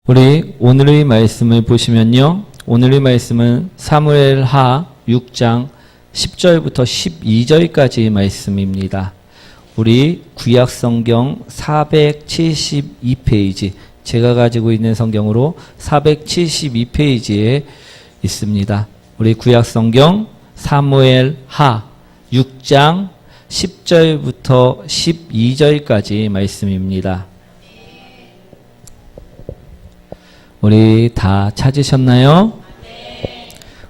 우리 오늘의 말씀을 보시면요. 오늘의 말씀은 사무엘하 6장 10절부터 12절까지의 말씀입니다. 우리 구약성경 472페이지, 제가 가지고 있는 성경으로 472페이지에 있습니다. 우리 구약성경 사무엘하 6장 10절부터 12절까지 말씀입니다. 우리 다 찾으셨나요?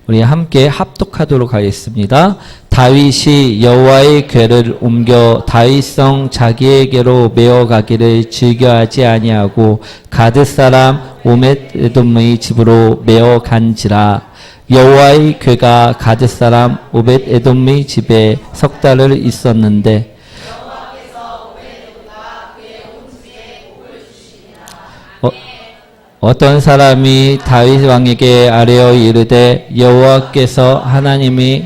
우리 함께 합독하도록 하겠습니다. 다윗이 여호와의 궤를 옮겨 다윗성 자기에게로 메어가기를 즐겨하지 아니하고 가드 사람 오벳에돔의 집으로 메어간지라. 여호와의 궤가 가드 사람 오벳에돔의 집에 석 달을 있었는데 어떤 사람이 다윗 왕에게 아뢰어 이르되 여호와께서 하나님이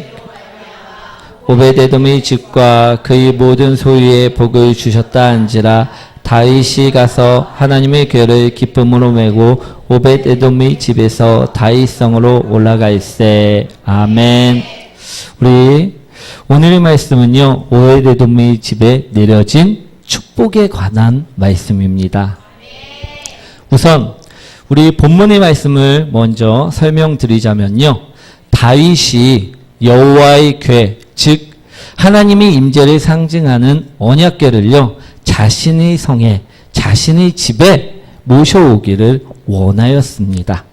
오벳에돔의 집과 그의 모든 소유에 복을 주셨다 한지라. 다윗이 가서 하나님의 궤를 기쁨으로 메고 오벳에돔의 집에서 다윗성으로 올라갈세. 아멘. 우리 오늘의 말씀은요, 오벳에돔의 집에 내려진 축복에 관한 말씀입니다. 우선 우리 본문의 말씀을 먼저 설명드리자면요, 다윗이 여호와의 궤, 즉 하나님의 임재를 상징하는 언약궤를요 자신의 성에, 자신의 집에 모셔오기를 원하였습니다.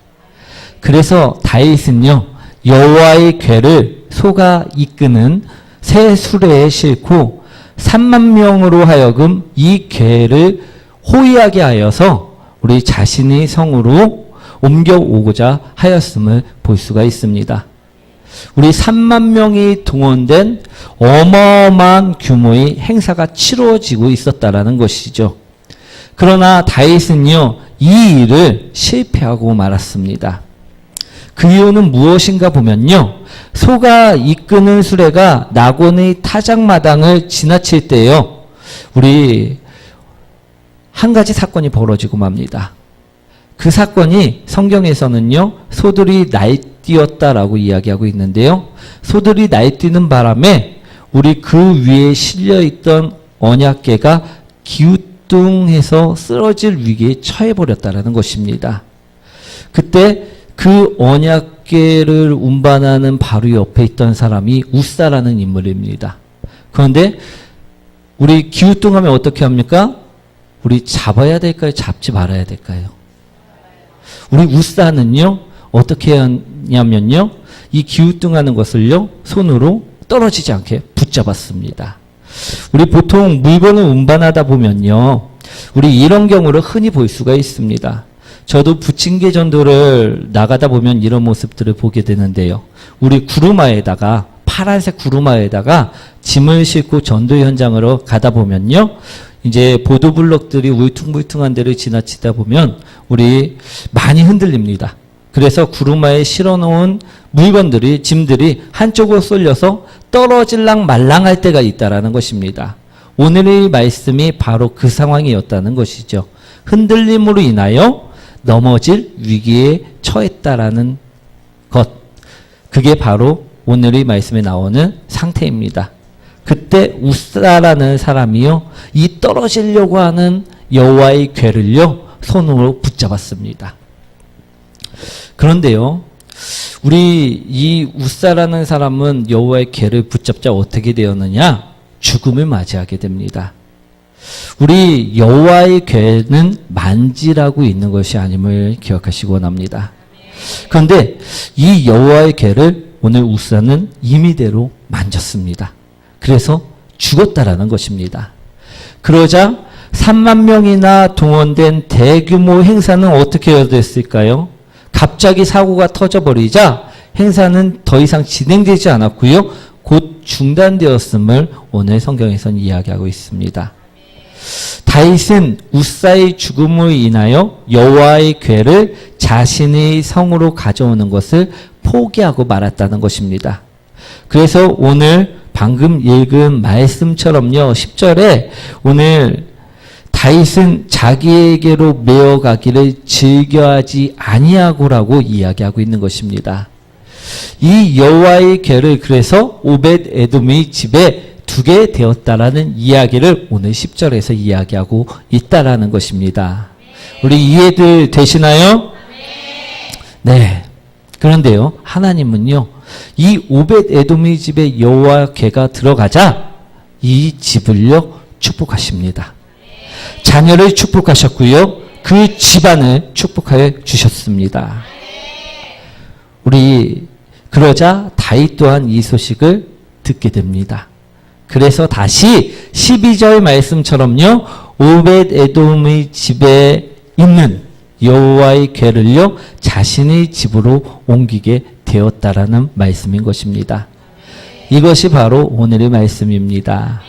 그래서 다윗은요 여호와의 궤를 소가 이끄는 새 수레에 싣고 3만 명으로 하여금 이 궤를 호위하게 하여서 우리 자신의 성으로 옮겨오고자 하였음을 볼 수가 있습니다. 우리 3만 명이 동원된 어마어마한 규모의 행사가 치루어지고 있었다라는 것이죠. 그러나 다윗은요, 이 일을 실패하고 말았습니다. 그 이유는 무엇인가 보면요, 소가 이끄는 수레가 낙원의 타작마당을 지나칠 때요, 우리 한 가지 사건이 벌어지고 맙니다. 그 사건이 성경에서는요, 소들이 날뛰었다라고 이야기하고 있는데요, 소들이 날뛰는 바람에 우리 그 위에 실려있던 언약궤가 기우뚱해서 쓰러질 위기에 처해버렸다라는 것입니다. 그때 그 언약궤를 운반하는 바로 옆에 있던 사람이 우사라는 인물입니다. 그런데 우리 기우뚱하면 어떻게 합니까? 우리 잡아야 될까요? 잡지 말아야 될까요? 우리 우사는요, 어떻게 하냐면요, 이 기우뚱하는 것을요, 손으로 떨어지지 않게 붙잡았습니다. 우리 보통 물건을 운반하다 보면요, 우리 이런 경우를 흔히 볼 수가 있습니다. 저도 부침개 전도를 나가다 보면 이런 모습들을 보게 되는데요. 우리 구루마에다가, 파란색 구루마에다가 짐을 싣고 전도 현장으로 가다 보면요, 이제 보도블록들이 울퉁불퉁한 데를 지나치다 보면 우리 많이 흔들립니다. 그래서 구루마에 실어놓은 물건들이, 짐들이 한쪽으로 쏠려서 떨어질랑 말랑할 때가 있다라는 것입니다. 오늘의 말씀이 바로 그 상황이었다는 것이죠. 흔들림으로 인하여 넘어질 위기에 처했다라는 것, 그게 바로 오늘의 말씀에 나오는 상태입니다. 그때 우사라는 사람이요, 이 떨어지려고 하는 여호와의 궤를요 손으로 붙잡았습니다. 그런데요, 우리 이 우사라는 사람은 여호와의 궤를 붙잡자 어떻게 되었느냐? 죽음을 맞이하게 됩니다. 우리 여호와의 궤는 만지라고 있는 것이 아님을 기억하시기 원합니다. 그런데 이 여호와의 궤를 오늘 우사는 임의대로 만졌습니다. 그래서 죽었다라는 것입니다. 그러자 3만 명이나 동원된 대규모 행사는 어떻게 됐을까요? 갑자기 사고가 터져버리자 행사는 더 이상 진행되지 않았고요, 곧 중단되었음을 오늘 성경에서는 이야기하고 있습니다. 다윗은 우사의 죽음으로 인하여 여호와의 궤를 자신의 성으로 가져오는 것을 포기하고 말았다는 것입니다. 그래서 오늘 방금 읽은 말씀처럼요, 10절에 오늘 다윗은 자기에게로 메어가기를 즐겨하지 아니하고라고 이야기하고 있는 것입니다. 이 여호와의 궤를 그래서 오벳 에돔의 집에 두게 되었다라는 이야기를 오늘 10절에서 이야기하고 있다라는 것입니다. 우리 이해들 되시나요? 네. 그런데요, 하나님은요, 이 오벳 에돔의 집에 여호와 궤가 들어가자 이 집을요 축복하십니다. 자녀를 축복하셨고요, 그 집안을 축복하여 주셨습니다. 우리 그러자 다윗 또한 이 소식을 듣게 됩니다. 그래서 다시 12절 말씀처럼요, 오벳 에돔의 집에 있는 여호와의 궤를요 자신의 집으로 옮기게 되었다라는 말씀인 것입니다. 이것이 바로 오늘의 말씀입니다.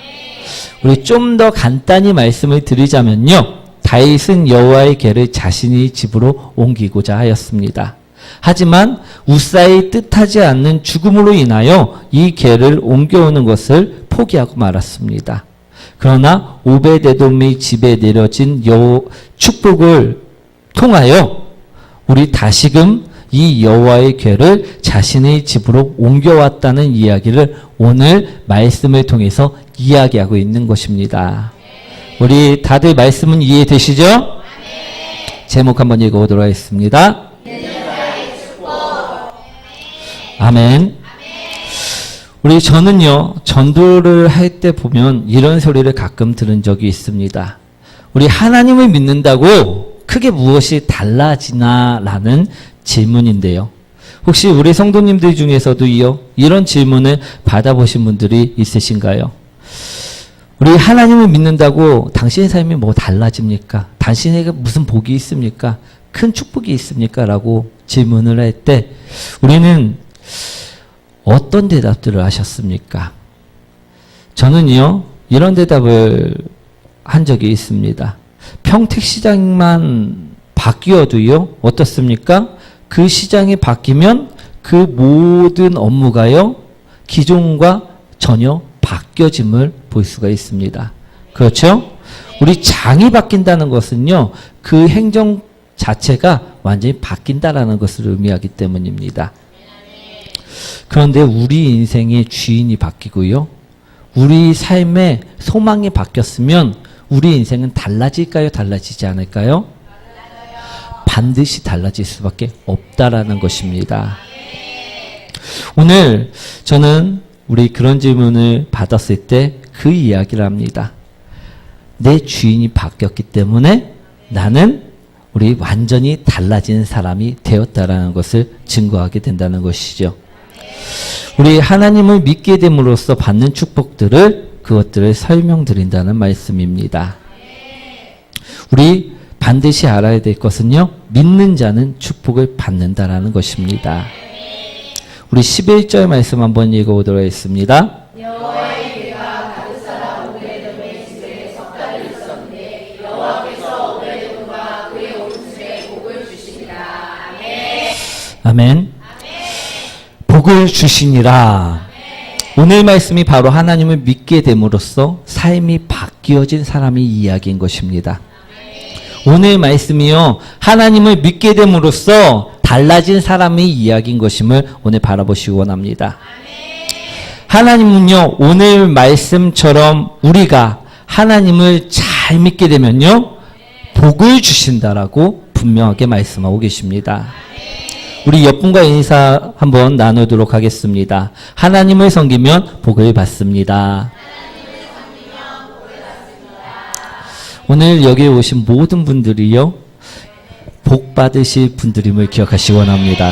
우리 좀 더 간단히 말씀을 드리자면요, 다윗은 여호와의 궤를 자신의 집으로 옮기고자 하였습니다. 하지만 우사의 뜻하지 않는 죽음으로 인하여 이 궤를 옮겨오는 것을 포기하고 말았습니다. 그러나 오벳 에돔의 집에 내려진 축복을 통하여 우리 다시금 이 여호와의 궤를 자신의 집으로 옮겨왔다는 이야기를 오늘 말씀을 통해서 이야기하고 있는 것입니다. 우리 다들 말씀은 이해되시죠? 제목 한번 읽어보도록 하겠습니다. 아멘. 우리 저는요, 전도를 할 때 보면 이런 소리를 가끔 들은 적이 있습니다. 우리 하나님을 믿는다고 크게 무엇이 달라지나? 라는 질문인데요. 혹시 우리 성도님들 중에서도 이런 질문을 받아보신 분들이 있으신가요? 우리 하나님을 믿는다고 당신의 삶이 뭐 달라집니까? 당신에게 무슨 복이 있습니까? 큰 축복이 있습니까? 라고 질문을 할 때 우리는 어떤 대답들을 하셨습니까? 저는요, 이런 대답을 한 적이 있습니다. 평택시장만 바뀌어도요, 어떻습니까? 그 시장이 바뀌면 그 모든 업무가요, 기존과 전혀 바뀌어짐을 볼 수가 있습니다. 그렇죠? 우리 장이 바뀐다는 것은요, 그 행정 자체가 완전히 바뀐다라는 것을 의미하기 때문입니다. 그런데 우리 인생의 주인이 바뀌고요, 우리 삶의 소망이 바뀌었으면 우리 인생은 달라질까요? 달라지지 않을까요? 반드시 달라질 수밖에 없다라는 것입니다. 오늘 저는 우리 그런 질문을 받았을 때 그 이야기를 합니다. 내 주인이 바뀌었기 때문에 나는 우리 완전히 달라진 사람이 되었다라는 것을 증거하게 된다는 것이죠. 우리 하나님을 믿게 됨으로써 받는 축복들을, 그것들을 설명드린다는 말씀입니다. 우리 반드시 알아야 될 것은요, 믿는 자는 축복을 받는다라는 것입니다. 우리 11절 말씀 한번 읽어보도록 하겠습니다. 여호와의 궤가 가드 사람 오베돔의 집에 석 달이 있었는데 여호와께서 오베돔과 그의 온 집에 복을 주시니라. 아멘. 아멘. 복을 주시니라. 오늘 말씀이 바로 하나님을 믿게 됨으로써 삶이 바뀌어진 사람의 이야기인 것입니다. 오늘 말씀이요, 하나님을 믿게 됨으로써 달라진 사람의 이야기인 것임을 오늘 바라보시기 원합니다. 하나님은요, 오늘 말씀처럼 우리가 하나님을 잘 믿게 되면요, 복을 주신다라고 분명하게 말씀하고 계십니다. 우리 옆분과 인사 한번 나누도록 하겠습니다. 하나님을 섬기면 복을 받습니다. 오늘 여기에 오신 모든 분들이요, 복 받으실 분들임을 기억하시기 원합니다.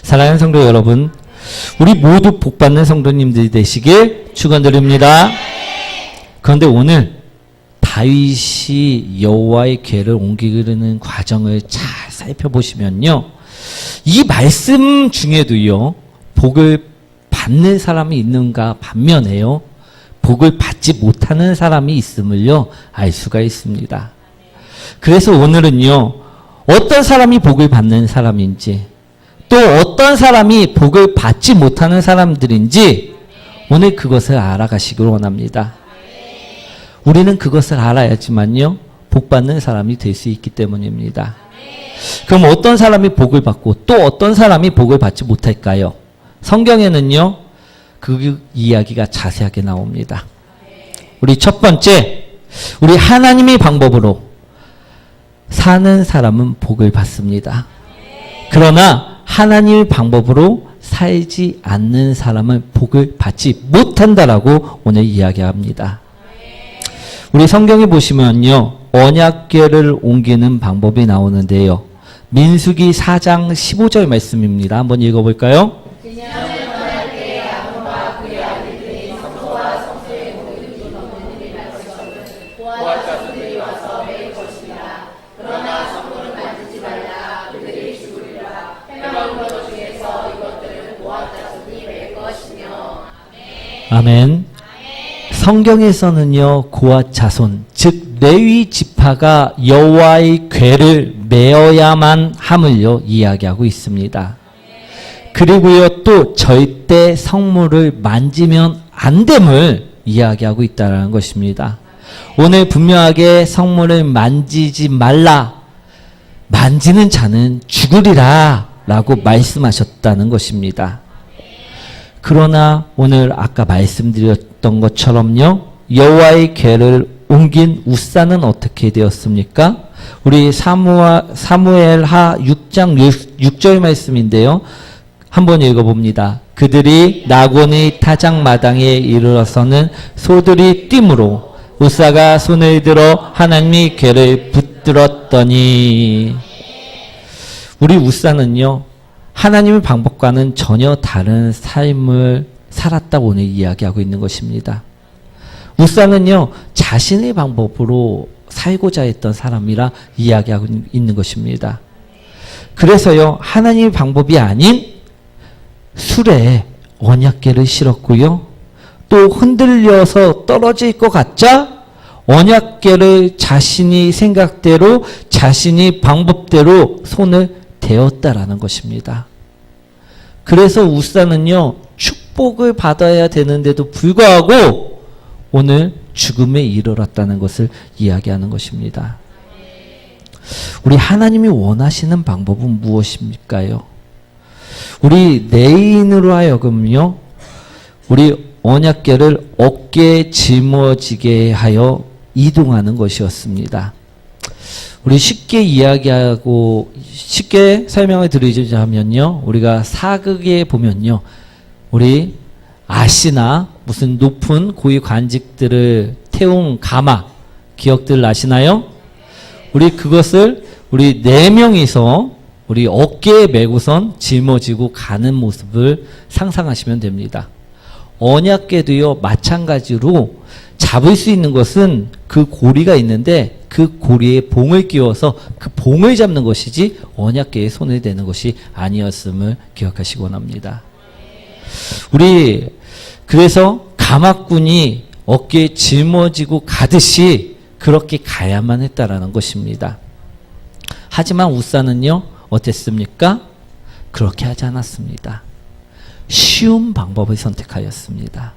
사랑하는 성도 여러분, 우리 모두 복 받는 성도님들이 되시길 축원드립니다. 그런데 오늘 다윗이 여호와의 궤를 옮기는 과정을 잘 살펴보시면요, 이 말씀 중에도요, 복을 받는 사람이 있는가 반면에요, 복을 받지 못하는 사람이 있음을요, 알 수가 있습니다. 그래서 오늘은요, 어떤 사람이 복을 받는 사람인지, 또 어떤 사람이 복을 받지 못하는 사람들인지 오늘 그것을 알아가시길 원합니다. 우리는 그것을 알아야지만요, 복 받는 사람이 될 수 있기 때문입니다. 그럼 어떤 사람이 복을 받고 또 어떤 사람이 복을 받지 못할까요? 성경에는요, 그 이야기가 자세하게 나옵니다. 우리 첫 번째, 우리 하나님의 방법으로 사는 사람은 복을 받습니다. 그러나 하나님의 방법으로 살지 않는 사람은 복을 받지 못한다라고 오늘 이야기합니다. 우리 성경에 보시면요, 언약궤를 옮기는 방법이 나오는데요. 민수기 4장 15절 말씀입니다. 한번 읽어볼까요? 아멘. 성경에서는요, 고앗 자손, 즉 레위 지파가 여호와의 궤를 메어야만 함을요 이야기하고 있습니다. 그리고요, 또 절대 성물을 만지면 안 됨을 이야기하고 있다는 것입니다. 오늘 분명하게 성물을 만지지 말라, 만지는 자는 죽으리라 라고 말씀하셨다는 것입니다. 그러나 오늘 아까 말씀드렸던 것처럼요, 여호와의 궤를 옮긴 우사는 어떻게 되었습니까? 우리 사무엘하 6장 6절 말씀인데요. 한번 읽어봅니다. 그들이 나곤의 타작마당에 이르러서는 소들이 뛰므로 우사가 손을 들어 하나님의 궤를 붙들었더니, 우리 우사는요, 하나님의 방법과는 전혀 다른 삶을 살았다고 오늘 이야기하고 있는 것입니다. 우사는요, 자신의 방법으로 살고자 했던 사람이라 이야기하고 있는 것입니다. 그래서요, 하나님의 방법이 아닌 술에 언약궤를 실었고요, 또 흔들려서 떨어질 것 같자 언약궤를 자신이 생각대로, 자신이 방법대로 손을 대었다라는 것입니다. 그래서 우사는요, 축복을 받아야 되는데도 불구하고 오늘 죽음에 이르렀다는 것을 이야기하는 것입니다. 우리 하나님이 원하시는 방법은 무엇입니까요? 우리 내인으로 하여금요, 우리 언약궤를 어깨에 짊어지게 하여 이동하는 것이었습니다. 우리 쉽게 설명을 드리자면요, 우리가 사극에 보면요, 우리 아시나 무슨 높은 고위 관직들을 태운 가마, 기억들 나시나요? 우리 그것을 우리 4명이서 우리 어깨에 메고선 짊어지고 가는 모습을 상상하시면 됩니다. 언약궤도요, 마찬가지로 잡을 수 있는 것은 그 고리가 있는데 그 고리에 봉을 끼워서 그 봉을 잡는 것이지 언약궤에 손을 대는 것이 아니었음을 기억하시기 원합니다. 우리 그래서 가마꾼이 어깨에 짊어지고 가듯이 그렇게 가야만 했다라는 것입니다. 하지만 우사는요, 어땠습니까? 그렇게 하지 않았습니다. 쉬운 방법을 선택하였습니다.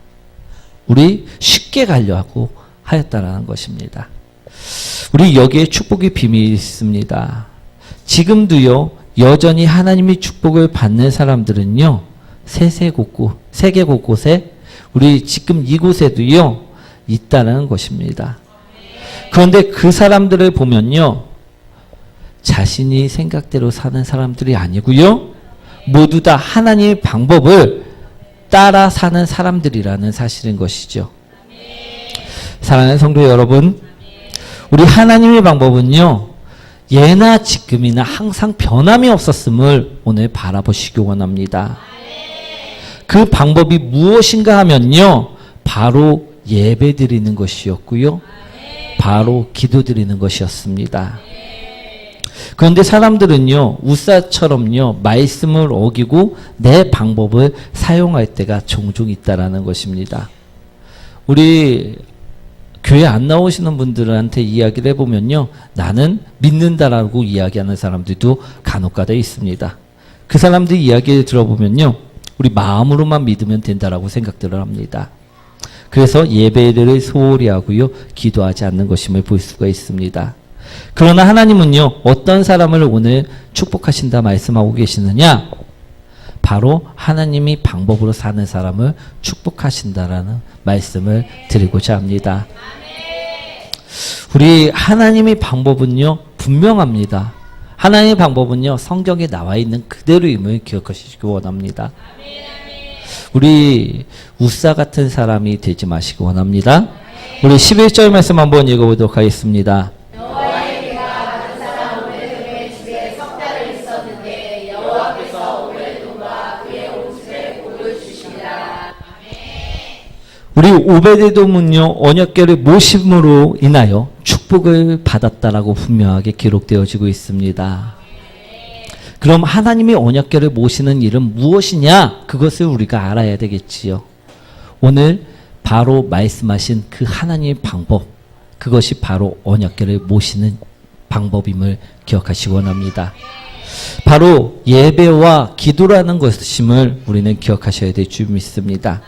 우리 쉽게 가려고 하였다라는 것입니다. 우리 여기에 축복의 비밀이 있습니다. 지금도요, 여전히 하나님의 축복을 받는 사람들은요, 세계 곳곳에, 우리 지금 이곳에도요, 있다는 것입니다. 그런데 그 사람들을 보면요, 자신이 생각대로 사는 사람들이 아니고요, 모두 다 하나님의 방법을 따라 사는 사람들이라는 사실인 것이죠. 사랑하는 성도 여러분, 우리 하나님의 방법은요, 예나 지금이나 항상 변함이 없었음을 오늘 바라보시기 원합니다. 그 방법이 무엇인가 하면요, 바로 예배 드리는 것이었고요, 바로 기도 드리는 것이었습니다. 그런데 사람들은요, 우사처럼요, 말씀을 어기고 내 방법을 사용할 때가 종종 있다라는 것입니다. 우리 교회 안 나오시는 분들한테 이야기를 해보면요, 나는 믿는다라고 이야기하는 사람들도 간혹가다 있습니다. 그 사람들 이야기를 들어보면요, 우리 마음으로만 믿으면 된다라고 생각들을 합니다. 그래서 예배를 소홀히 하고요, 기도하지 않는 것임을 볼 수가 있습니다. 그러나 하나님은요, 어떤 사람을 오늘 축복하신다 말씀하고 계시느냐? 바로 하나님이 방법으로 사는 사람을 축복하신다라는 말씀을 드리고자 합니다. 우리 하나님의 방법은요, 분명합니다. 하나님의 방법은요, 성경에 나와 있는 그대로임을 기억하시기 원합니다. 우리 우사 같은 사람이 되지 마시기 원합니다. 우리 11절 말씀 한번 읽어보도록 하겠습니다. 여호와의 개가 다른 사람 오베돔의 집에 석 달을 있었는데 여호와께서 오베돔과 그의 온 집에 복을 주시니라. 우리 오베데돔은요, 언약궤를 모심으로 인하여 축복을 받았다라고 분명하게 기록되어지고 있습니다. 그럼 하나님이 언약궤를 모시는 일은 무엇이냐? 그것을 우리가 알아야 되겠지요. 오늘 바로 말씀하신 그 하나님의 방법, 그것이 바로 언약궤를 모시는 방법임을 기억하시기 원합니다. 바로 예배와 기도라는 것임을 우리는 기억하셔야 될 줄 믿습니다.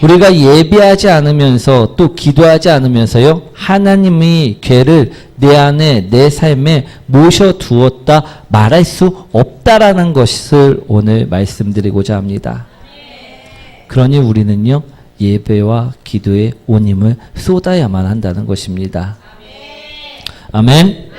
우리가 예배하지 않으면서 또 기도하지 않으면서요, 하나님이 궤를 내 안에 내 삶에 모셔두었다 말할 수 없다라는 것을 오늘 말씀드리고자 합니다. 그러니 우리는요, 예배와 기도에 온 힘을 쏟아야만 한다는 것입니다. 아멘.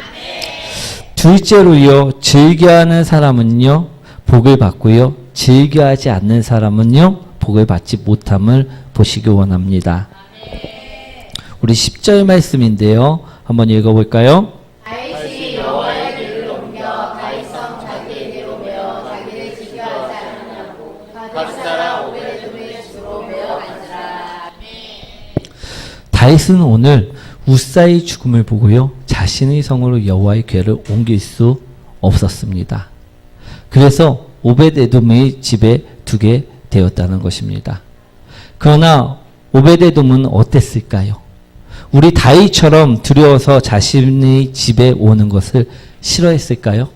둘째로요, 즐겨하는 사람은요, 복을 받고요, 즐겨하지 않는 사람은요, 복을 받지 못함을 보시기 원합니다. 우리 10절 말씀인데요, 한번 읽어볼까요? 다윗이 여호와의 길을 옮겨 다윗성 자기에게로 메어 자기를 지켜하지 않느냐고 다윗 사람 오베돔의 집으로 메어 간지라. 다윗은 오늘 우사의 죽음을 보고요, 자신의 성으로 여호와의 궤를 옮길 수 없었습니다. 그래서 오벳에돔의 집에 두게 되었다는 것입니다. 그러나 오벳에돔은 어땠을까요? 우리 다윗처럼 두려워서 자신의 집에 오는 것을 싫어했을까요?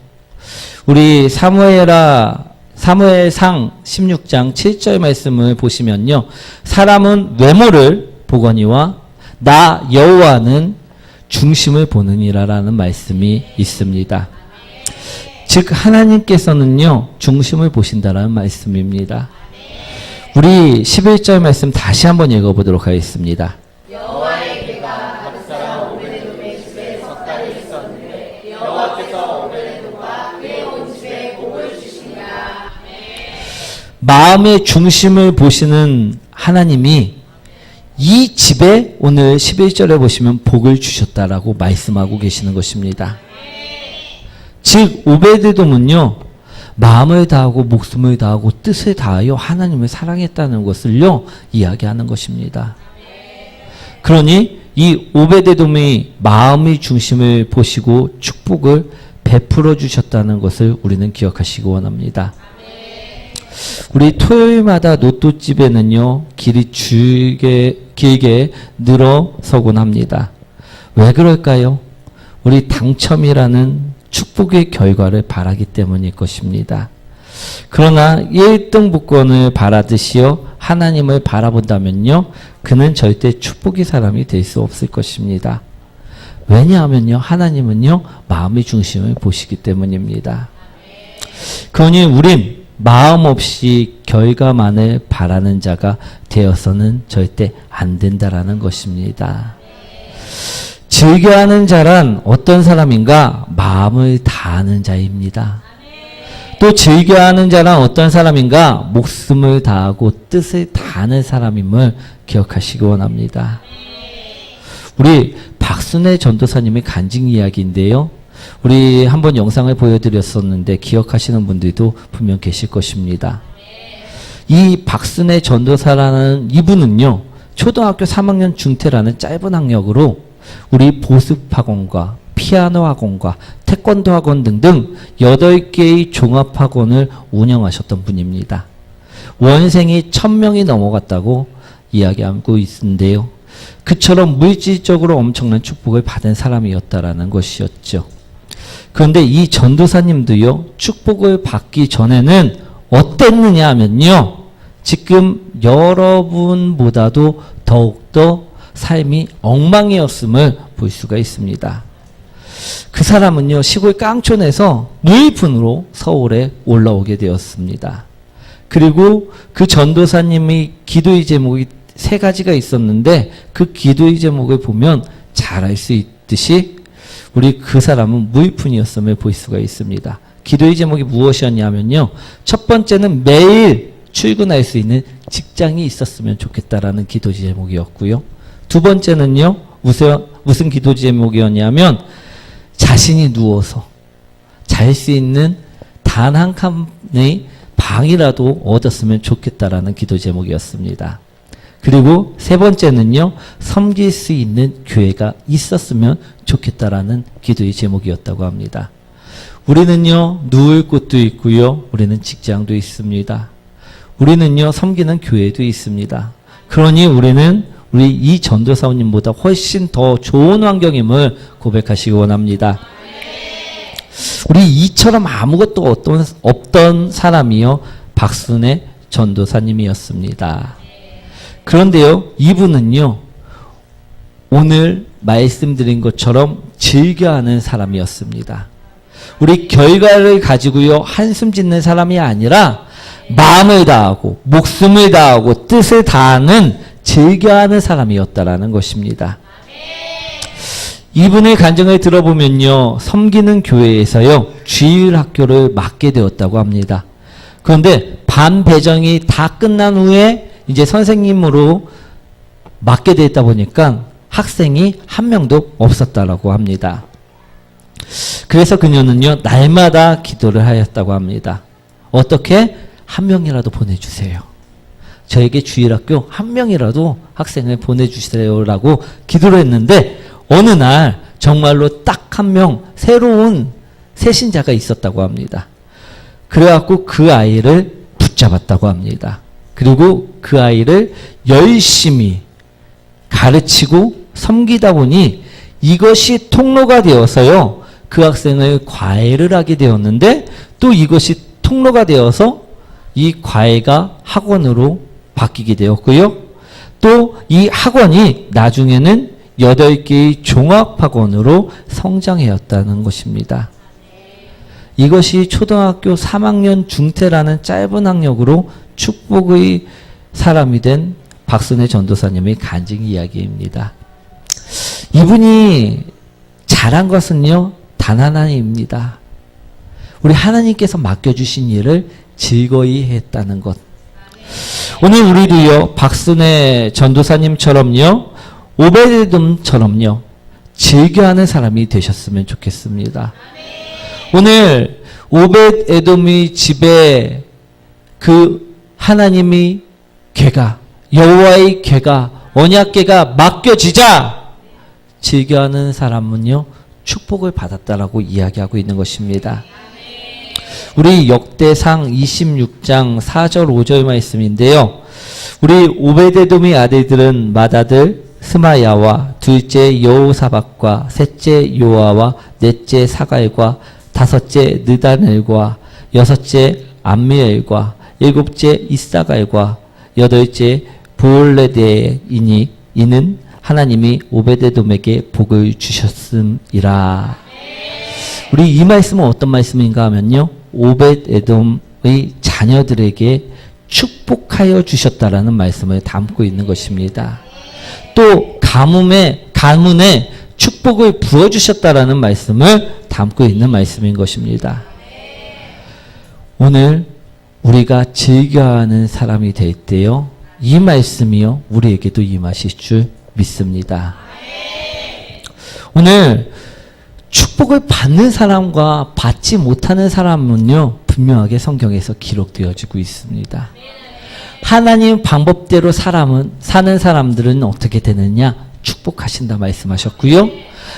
우리 사무엘상 16장 7절 말씀을 보시면요, 사람은 외모를 보거니와 나 여호와는 중심을 보느니라라는 말씀이 있습니다. 즉 하나님께서는요, 중심을 보신다라는 말씀입니다. 우리 11절 말씀 다시 한번 읽어보도록 하겠습니다. 여호와의 개가 다른 사람 오베돔의 집에 석 달을 있었는데 여호와께서 오베돔과 그의 온 집에 복을 주시니라. 마음의 중심을 보시는 하나님이 이 집에 오늘 11절에 보시면 복을 주셨다라고 말씀하고 계시는 것입니다. 즉 오베데돔은요, 마음을 다하고 목숨을 다하고 뜻을 다하여 하나님을 사랑했다는 것을요, 이야기하는 것입니다. 그러니 이 오베데돔의 마음의 중심을 보시고 축복을 베풀어 주셨다는 것을 우리는 기억하시기 원합니다. 우리 토요일마다 로또집에는요, 길이 길게 늘어서곤 합니다. 왜 그럴까요? 우리 당첨이라는 축복의 결과를 바라기 때문일 것입니다. 그러나 1등 복권을 바라듯이요, 하나님을 바라본다면요, 그는 절대 축복의 사람이 될 수 없을 것입니다. 왜냐하면요, 하나님은요, 마음의 중심을 보시기 때문입니다. 그러니 우린 마음 없이 결과만을 바라는 자가 되어서는 절대 안 된다라는 것입니다. 즐겨하는 자란 어떤 사람인가? 마음을 다하는 자입니다. 또 즐겨하는 자란 어떤 사람인가? 목숨을 다하고 뜻을 다하는 사람임을 기억하시기 원합니다. 우리 박순애 전도사님의 간증 이야기인데요, 우리 한번 영상을 보여드렸었는데 기억하시는 분들도 분명 계실 것입니다. 이 박순애 전도사라는 이분은요, 초등학교 3학년 중퇴라는 짧은 학력으로 우리 보습학원과 피아노 학원과 태권도 학원 등등 8개의 종합학원을 운영하셨던 분입니다. 원생이 1000명이 넘어갔다고 이야기하고 있는데요, 그처럼 물질적으로 엄청난 축복을 받은 사람이었다라는 것이었죠. 그런데 이 전도사님도요, 축복을 받기 전에는 어땠느냐 하면요, 지금 여러분보다도 더욱더 삶이 엉망이었음을 볼 수가 있습니다. 그 사람은요, 시골 깡촌에서 무일푼으로 서울에 올라오게 되었습니다. 그리고 그 전도사님의 기도의 제목이 3가지가 있었는데 그 기도의 제목을 보면 잘 알 수 있듯이 우리 그 사람은 무일푼이었음을 볼 수가 있습니다. 기도의 제목이 무엇이었냐면요. 첫 번째는 매일 출근할 수 있는 직장이 있었으면 좋겠다라는 기도 제목이었고요. 두 번째는요. 무슨 기도 제목이었냐면 자신이 누워서 잘 수 있는 단 한 칸의 방이라도 얻었으면 좋겠다라는 기도 제목이었습니다. 그리고 세 번째는요. 섬길 수 있는 교회가 있었으면 좋겠다라는 기도의 제목이었다고 합니다. 우리는요. 누울 곳도 있고요. 우리는 직장도 있습니다. 우리는요. 섬기는 교회도 있습니다. 그러니 우리는 우리 이 전도사님보다 훨씬 더 좋은 환경임을 고백하시기 원합니다. 우리 이처럼 아무것도 없던 사람이요. 박순애 전도사님이었습니다. 그런데요. 이분은요. 오늘 말씀드린 것처럼 즐겨하는 사람이었습니다. 우리 결과를 가지고요. 한숨 짓는 사람이 아니라 마음을 다하고 목숨을 다하고 뜻을 다하는 즐겨하는 사람이었다라는 것입니다. 이분의 간증을 들어보면요. 섬기는 교회에서요. 주일 학교를 맡게 되었다고 합니다. 그런데 반 배정이 다 끝난 후에 이제 선생님으로 맡게 되었다 보니까 학생이 한 명도 없었다라고 합니다. 그래서 그녀는요. 날마다 기도를 하였다고 합니다. 어떻게? 한 명이라도 보내주세요. 저에게 주일학교 한 명이라도 학생을 보내주세요라고 기도를 했는데 어느 날 정말로 딱 한 명 새로운 새신자가 있었다고 합니다. 그래갖고 그 아이를 붙잡았다고 합니다. 그리고 그 아이를 열심히 가르치고 섬기다 보니 이것이 통로가 되어서요. 그 학생을 과외를 하게 되었는데 또 이것이 통로가 되어서 이 과외가 학원으로 바뀌게 되었고요. 또 이 학원이 나중에는 8개의 종합학원으로 성장하였다는 것입니다. 이것이 초등학교 3학년 중퇴라는 짧은 학력으로 축복의 사람이 된 박순애 전도사님의 간증 이야기입니다. 이분이 잘한 것은요. 단 하나입니다. 우리 하나님께서 맡겨주신 일을 즐거이 했다는 것. 오늘 우리도요. 박순애 전도사님처럼요. 오베데돔처럼요. 즐겨하는 사람이 되셨으면 좋겠습니다. 오늘 오벳에돔의 집에 그 하나님의 궤가 여호와의 궤가 언약궤가 맡겨지자 즐겨하는 사람은요. 축복을 받았다라고 이야기하고 있는 것입니다. 우리 역대상 26장 4절 5절 말씀인데요. 우리 오베데돔의 아들들은 맏아들 스마야와 둘째 여호사밧과 셋째 요아와 넷째 사갈과 다섯째 느다넬과 여섯째 암미엘과 일곱째 이사갈과 여덟째 보올레데이니 이는 하나님이 오베데돔에게 복을 주셨음이라. 우리 이 말씀은 어떤 말씀인가 하면요. 오벳에돔의 자녀들에게 축복하여 주셨다라는 말씀을 담고 있는 것입니다. 또 가문에 축복을 부어주셨다라는 말씀을 담고 있는 말씀인 것입니다. 오늘 우리가 즐겨하는 사람이 될 때요. 이 말씀이요. 우리에게도 임하실 줄 믿습니다. 오늘 축복을 받는 사람과 받지 못하는 사람은요. 분명하게 성경에서 기록되어지고 있습니다. 하나님 방법대로 사는 사람들은 어떻게 되느냐? 축복하신다 말씀하셨고요.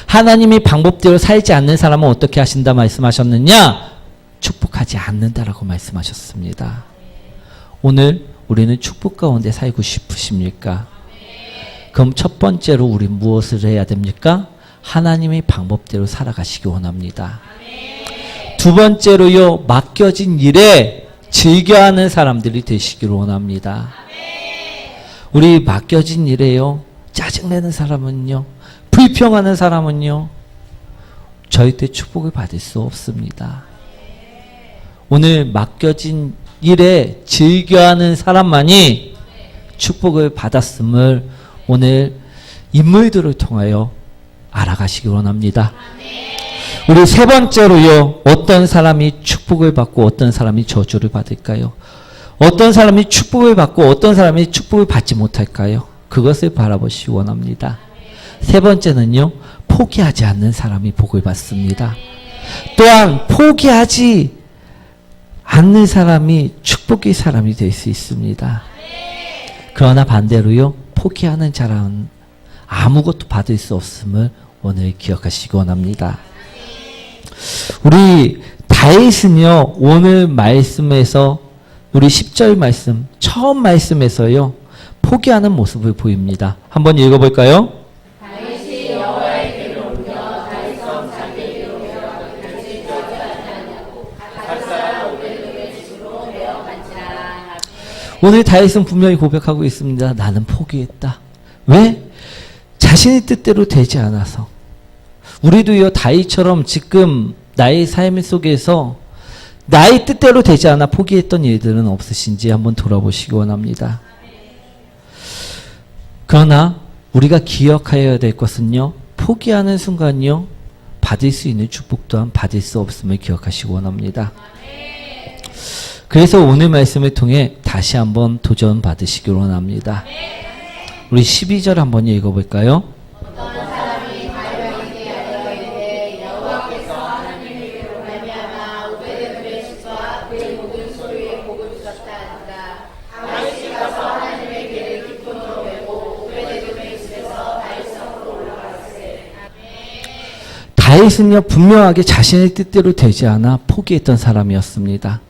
하나님이 방법대로 살지 않는 사람은 어떻게 하신다 말씀하셨느냐? 축복하지 않는다라고 말씀하셨습니다. 오늘 우리는 축복 가운데 살고 싶으십니까? 그럼 첫 번째로 우리 무엇을 해야 됩니까? 하나님의 방법대로 살아가시기 원합니다. 두 번째로요. 맡겨진 일에 즐겨하는 사람들이 되시기를 원합니다. 우리 맡겨진 일에요. 짜증내는 사람은요. 불평하는 사람은요. 절대 축복을 받을 수 없습니다. 오늘 맡겨진 일에 즐겨하는 사람만이 축복을 받았음을 오늘 인물들을 통하여 알아가시기 원합니다. 우리 세 번째로요. 어떤 사람이 축복을 받고 어떤 사람이 저주를 받을까요? 어떤 사람이 축복을 받고 어떤 사람이 축복을 받지 못할까요? 그것을 바라보시기 원합니다. 세 번째는요. 포기하지 않는 사람이 복을 받습니다. 또한 포기하지 않는 사람이 축복의 사람이 될 수 있습니다. 그러나 반대로요. 포기하는 자라는 아무것도 받을 수 없음을 오늘 기억하시기 원합니다. 우리 다윗은요. 오늘 말씀에서 우리 10절 말씀 처음 말씀에서요. 포기하는 모습을 보입니다. 한번 읽어볼까요? 다윗이 여호와의 길을 옮겨 다윗성 잠들기로 다윗을 저주하지 않냐고 갓 사람 오베돔의 집으로 내어간지라. 오늘 다윗은 분명히 고백하고 있습니다. 나는 포기했다. 왜? 자신의 뜻대로 되지 않아서. 우리도요. 다윗처럼 지금 나의 삶 속에서 나의 뜻대로 되지 않아 포기했던 일들은 없으신지 한번 돌아보시기 원합니다. 그러나 우리가 기억하여야 될 것은요. 포기하는 순간요. 받을 수 있는 축복 또한 받을 수 없음을 기억하시기 원합니다. 그래서 오늘 말씀을 통해 다시 한번 도전 받으시기 원합니다. 우리 12절 한번 읽어볼까요? 어떤 사람이 다윗에게 알려이르되 여호와께서 하나님에게로 말미암아 오베돔의 집과 그의 모든 소유에 복을 주셨다 하니라. 다윗이 가서 하나님의 길을 기쁨으로 메고 오베돔의 집에서 다윗성으로 올라갔으되. 다윗은요. 분명하게 자신의 뜻대로 되지 않아 포기했던 사람이었습니다.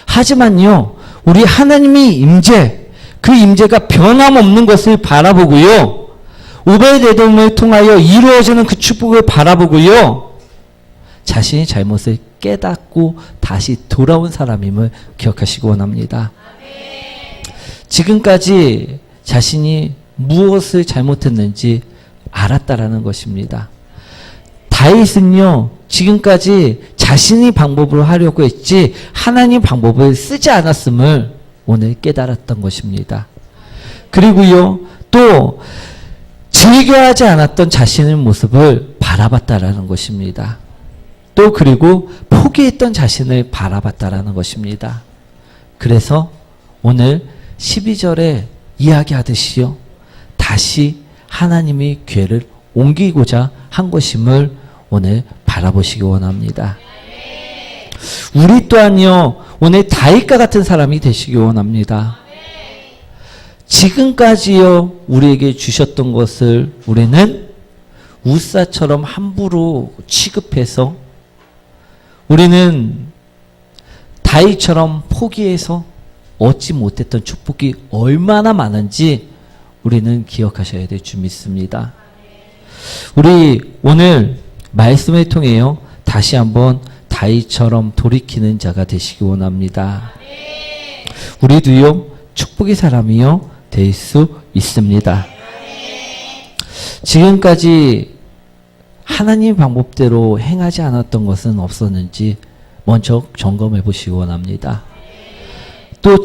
하지만요. 우리 하나님의 임재 그 임재가 변함없는 것을 바라보고요. 오베데돔을 통하여 이루어지는 그 축복을 바라보고요. 자신의 잘못을 깨닫고 다시 돌아온 사람임을 기억하시기 원합니다. 지금까지 자신이 무엇을 잘못했는지 알았다라는 것입니다. 다윗은요. 지금까지 자신의 방법으로 하려고 했지 하나님 방법을 쓰지 않았음을 오늘 깨달았던 것입니다. 그리고요. 또 즐겨하지 않았던 자신의 모습을 바라봤다라는 것입니다. 또 그리고 포기했던 자신을 바라봤다라는 것입니다. 그래서 오늘 12절에 이야기하듯이요. 다시 하나님의 궤를 옮기고자 한 것임을 오늘 바라보시기 원합니다. 우리 또한요. 오늘 다윗과 같은 사람이 되시기 원합니다. 지금까지요. 우리에게 주셨던 것을 우리는 우사처럼 함부로 취급해서 우리는 다윗처럼 포기해서 얻지 못했던 축복이 얼마나 많은지 우리는 기억하셔야 될 줄 믿습니다. 우리 오늘 말씀을 통해요. 다시 한번 다윗처럼 돌이키는 자가 되시기 원합니다. 우리도요. 축복의 사람이요. 될 수 있습니다. 지금까지 하나님 방법대로 행하지 않았던 것은 없었는지 먼저 점검해 보시기 원합니다. 또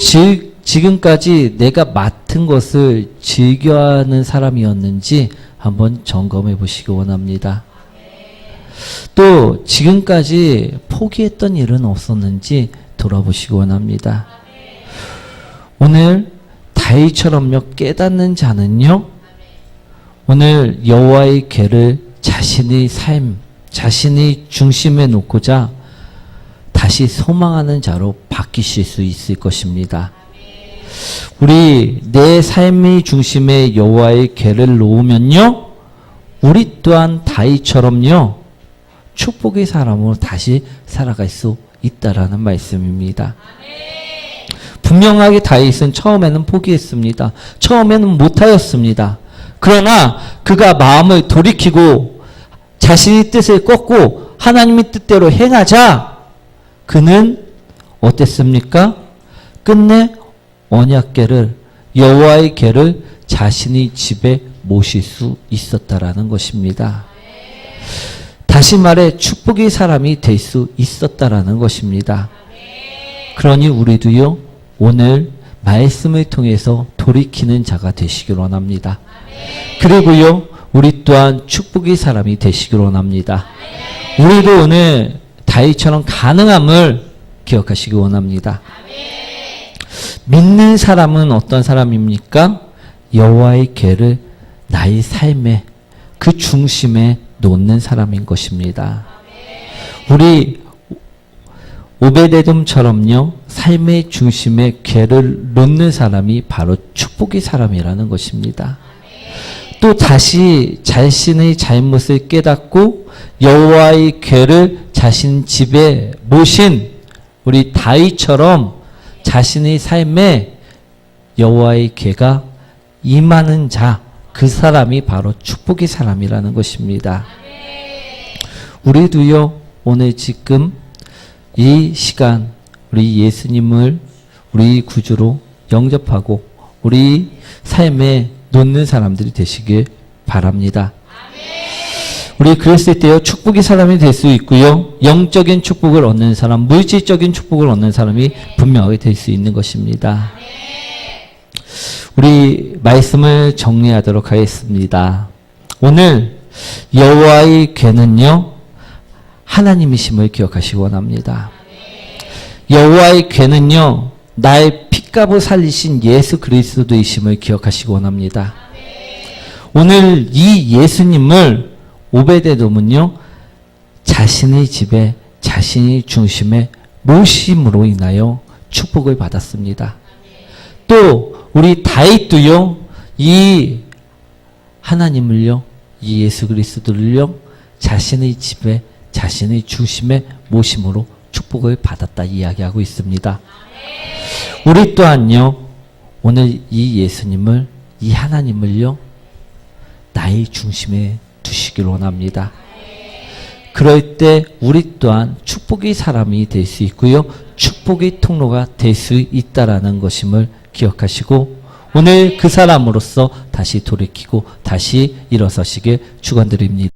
지금까지 내가 맡은 것을 즐겨하는 사람이었는지 한번 점검해 보시기 원합니다. 또 지금까지 포기했던 일은 없었는지 돌아보시기 원합니다. 오늘 다윗처럼요. 깨닫는 자는요. 오늘 여호와의 궤를 자신의 삶, 자신의 중심에 놓고자 다시 소망하는 자로 바뀌실 수 있을 것입니다. 우리 내 삶의 중심에 여호와의 궤를 놓으면요. 우리 또한 다윗처럼요. 축복의 사람으로 다시 살아갈 수 있다라는 말씀입니다. 분명하게 다윗은 처음에는 포기했습니다. 처음에는 못하였습니다. 그러나 그가 마음을 돌이키고 자신의 뜻을 꺾고 하나님의 뜻대로 행하자 그는 어땠습니까? 끝내 언약궤를 여호와의 궤를 자신의 집에 모실 수 있었다라는 것입니다. 다시 말해 축복의 사람이 될 수 있었다라는 것입니다. 그러니 우리도요, 오늘 말씀을 통해서 돌이키는 자가 되시길 원합니다. 그리고요, 우리 또한 축복의 사람이 되시길 원합니다. 우리도 오늘 다윗처럼 가능함을 기억하시기 원합니다. 믿는 사람은 어떤 사람입니까? 여호와의 궤를 나의 삶의 그 중심에 놓는 사람인 것입니다. 우리 오베데돔처럼요, 삶의 중심에 궤를 놓는 사람이 바로 축복의 사람이라는 것입니다. 또 다시 자신의 잘못을 깨닫고 여호와의 궤를 자신 집에 모신 우리 다윗처럼 자신의 삶에 여호와의 궤가 임하는 자, 그 사람이 바로 축복의 사람이라는 것입니다. 우리도요, 오늘 지금 이 시간 우리 예수님을 우리 구주로 영접하고 우리 삶에 놓는 사람들이 되시길 바랍니다. 우리 그랬을 때요, 축복의 사람이 될 수 있고요, 영적인 축복을 얻는 사람, 물질적인 축복을 얻는 사람이 분명하게 될 수 있는 것입니다. 우리 말씀을 정리하도록 하겠습니다. 오늘 여호와의 궤는요, 하나님이심을 기억하시기 원합니다. 여호와의 궤는요, 나의 피값을 살리신 예수 그리스도이심을 기억하시기 원합니다. 오늘 이 예수님을 오베데돔은요, 자신의 집에 자신의 중심에 모심으로 인하여 축복을 받았습니다. 또 우리 다윗도요, 이 하나님을요, 이 예수 그리스도를요, 자신의 집에 자신의 중심에 모심으로 축복을 받았다 이야기하고 있습니다. 우리 또한요, 오늘 이 예수님을, 이 하나님을요, 나의 중심에 두시길 원합니다. 그럴 때 우리 또한 축복의 사람이 될 수 있고요, 축복의 통로가 될 수 있다라는 것임을 기억하시고 오늘 그 사람으로서 다시 돌이키고 다시 일어서시길 축원드립니다.